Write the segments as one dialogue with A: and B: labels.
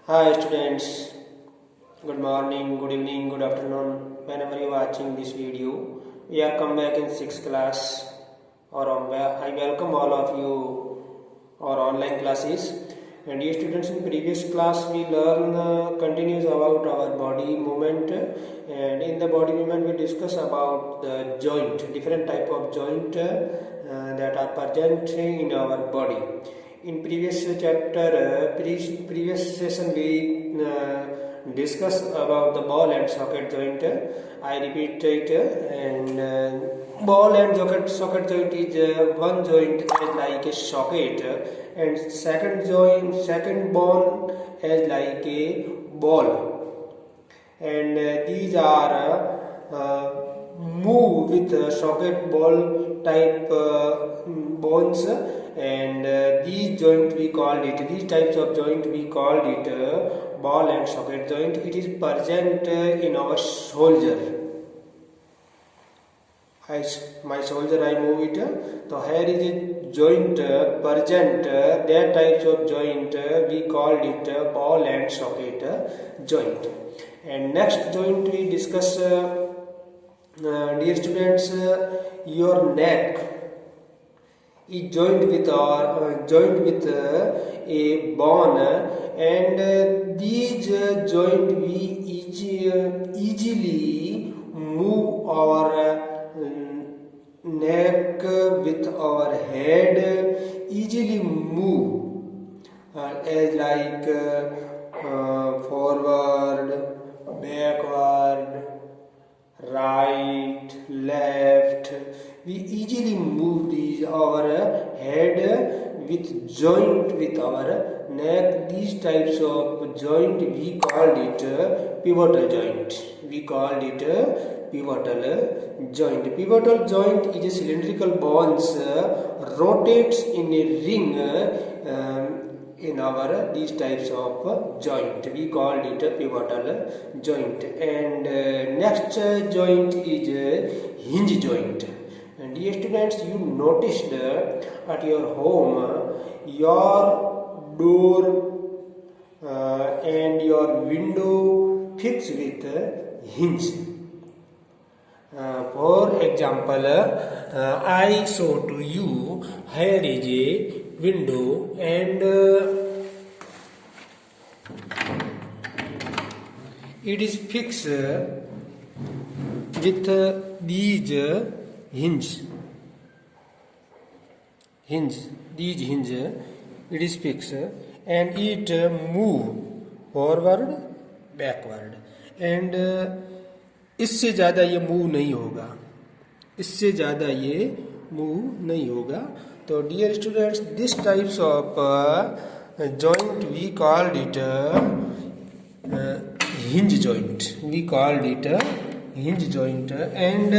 A: Hi students, good morning, good evening, good afternoon. Whenever you are watching this video, we are come back in 6th class I welcome all of you our online classes. And dear students, in previous class we learn continues about our body movement, and in the body movement we discuss about the joint, different type of joint that are present in our body. In previous chapter, previous session we discuss about the ball and socket joint. I repeat it, and ball and socket joint is one joint as like a socket, and second bone as like a ball, and these are move with socket ball type bones, and these types of joint we called it ball and socket joint. It is present in our soldier. My soldier, I move it. So here is a joint present. That types of joint we called it ball and socket joint. And next joint we discuss, dear students, your neck is joined with a bone, and these joint we easily move our neck with our head, easily move as like forward, backward, right, left. We easily move these our head with joint with our neck. These types of joint we called it pivotal joint. We called it pivotal joint. Pivotal joint is a cylindrical bones rotates in a ring in our these types of joint. We called it a pivotal joint. And next joint is hinge joint. And dear students, you noticed at your home your door and your window fixed with hinge. For example, I show to you, here is a window, and it is fixed with these hinge. These hinge, it is fixed, and it move forward, backward, and इससे ज़्यादा ये move नहीं होगा, इससे ज़्यादा ये move नहीं होगा. तो dear students, this types of joint we called it hinge joint. We called it hinge joint. And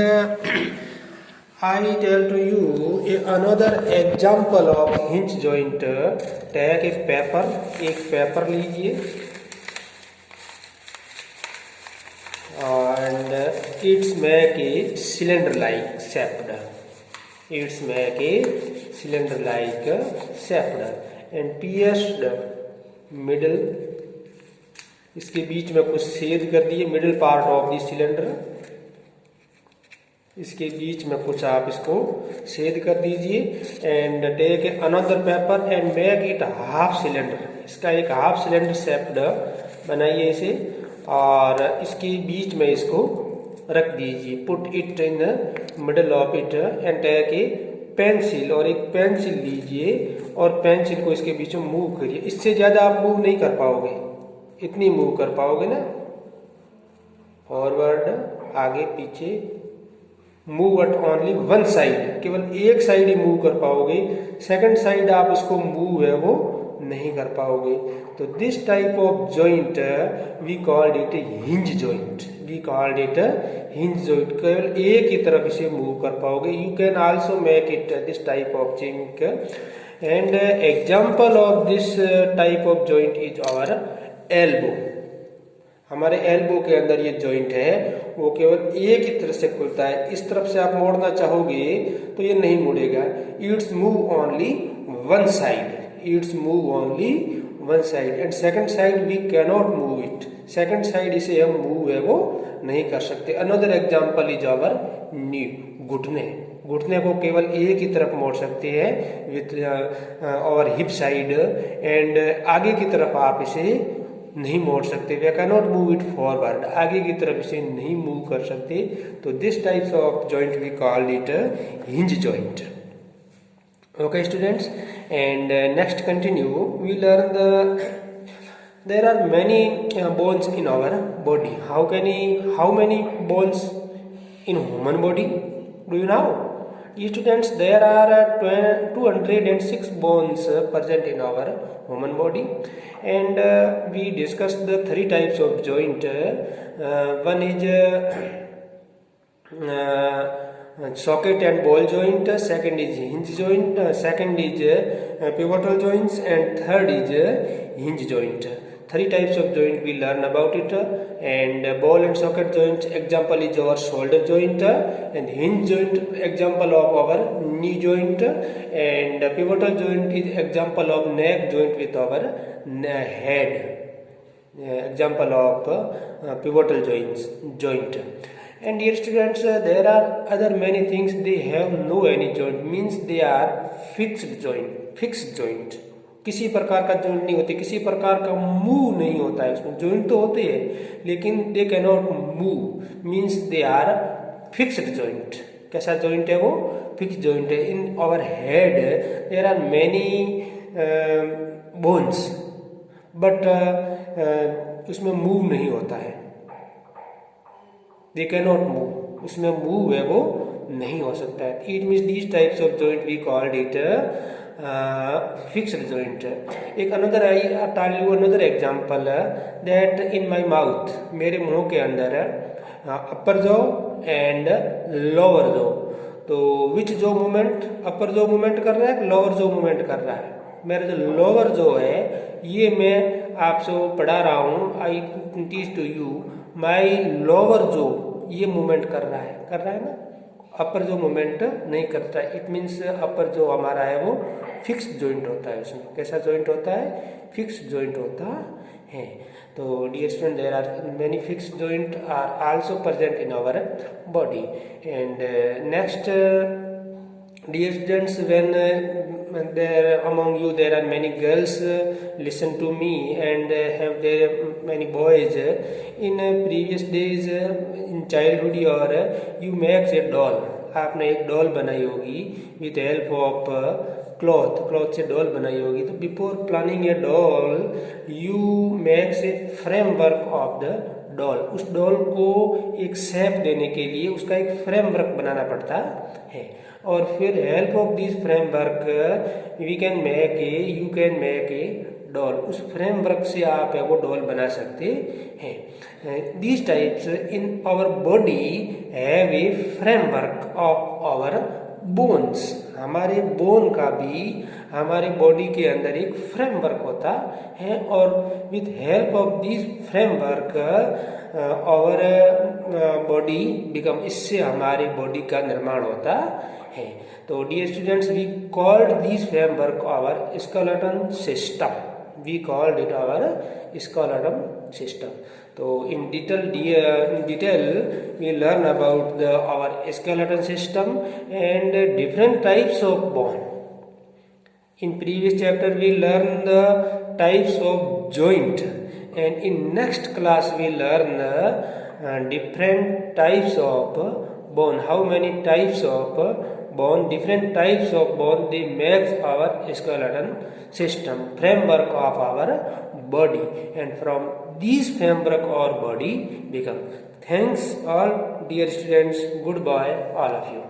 A: I tell to you another example of hinge joint. Take a paper, एक paper लीजिए, and it's make a cylinder like shaped. It's make a cylinder like shaped and pierced middle. इसके बीच में कुछ छेद कर दिए, middle part of the cylinder. इसके बीच में कुछ आप इसको छेद कर दीजिए. And take another paper and make it half cylinder. इसका एक हाफ सिलेंडर शेप्ड बनाइए इसे, और इसके बीच में इसको रख दीजिए. Put it in middle of it and take a pencil, और एक पेंसिल लीजिए और पेंसिल को इसके बीच में मूव करिए. इससे ज़्यादा आप मूव नहीं कर पाओगे, इतनी मूव कर पाओगे ना. फॉरवर्ड, आगे पीछे, move at only one side, केवल एक साइड ही मूव कर पाओगे. सेकंड साइड आप इसको मूव है वो नहीं कर पाओगे. तो this type of joint we called it hinge joint. We called it hinge joint. केवल एक ही तरफ इसे मूव कर पाओगे. You can also make it this type of chink. And example of this type of joint is our elbow. हमारे elbow के अंदर ये जॉइंट है वो केवल एक ही तरफ से खुलता है. इस तरफ से आप मोड़ना चाहोगे तो ये नहीं मुड़ेगा. It's move only one side. It's move only one side and second side we cannot move it, second side इसे हम मूव है वो नहीं कर सकते। Another example is our knee, घुटने, घुटने को केवल एक ही तरफ मोड़ सकते हैं विथ और हिप साइड एंड आगे की तरफ आप इसे नहीं मोड़ सकते, we cannot move it forward, आगे की तरफ इसे नहीं मूव कर सकते। तो this types of joint we called it hinge joint. Okay students, and next continue we learn there are many bones in our body. How many bones in human body? Do you know? Students, there are 206 bones present in our human body, and we discussed the three types of joint. One is socket and ball joint, second is hinge joint, second is pivotal joints, and third is hinge joint. Three types of joint we learn about it, and ball and socket joint example is our shoulder joint, and hinge joint example of our knee joint, and pivotal joint is example of neck joint with our head, example of pivotal joint. And dear students, there are other many things, they have no any joint, means they are fixed joint, किसी प्रकार का joint नहीं होती, किसी प्रकार का move नहीं होता है उसमें, जॉइंट तो होते हैं लेकिन they can not move, means they are fixed joint. कैसा जॉइंट है वो? फिक्स्ड जॉइंट है। In our head there are many bones but उसमें मूव नहीं होता है, दे कैन नॉट मूव, उसमें मूव है वो नहीं हो सकता है। It means these types of joint we called it fixed joint. एक another another example that in my mouth, मेरे मुंह के अंदर upper jaw and lower jaw, तो which jaw movement, upper jaw movement कर रहा है, लोअर जॉ मूवमेंट कर रहा है। मेरा जो लोअर जॉ है ये मैं आपसे पढ़ा रहा हूँ, I teach to you, my lower jaw ये मूवमेंट कर रहा है ना, अपर जो मूवमेंट नहीं करता है। इट मीन्स अपर जो हमारा है वो फिक्स्ड जॉइंट होता है, उसमें कैसा जॉइंट होता है? फिक्स्ड जॉइंट होता है। तो dear student, there are many fixed joint are also present in our body. And next dear students, when there among you there are many girls, listen to me, and have there many boys, in previous days in childhood or you make a doll, आपने एक doll बनाई होगी with help of cloth से doll बनाई होगी। तो before planning A doll you makes a framework of the doll, उस doll को एक शेप देने के लिए उसका एक फ्रेमवर्क बनाना पड़ता है, और फिर help of this framework we can make a, you can make a doll, उस फ्रेमवर्क से आप वो डॉल बना सकते हैं। These types in our body have a framework of our bones, हमारे बोन का भी हमारे बॉडी के अंदर एक फ्रेमवर्क होता है, और with help of this framework our body become, इससे हमारे बॉडी का निर्माण होता है। तो dear students, we called this framework our skeleton system, we called it our skeleton system. तो in detail we learn about our skeleton system and different types of bone. In previous chapter we learned the types of joint, and in next class we learn different types of bone. How many types of bone, different types of bone, they make our skeleton system, framework of our body, and from these framework or body become. Thanks all dear students, goodbye all of you.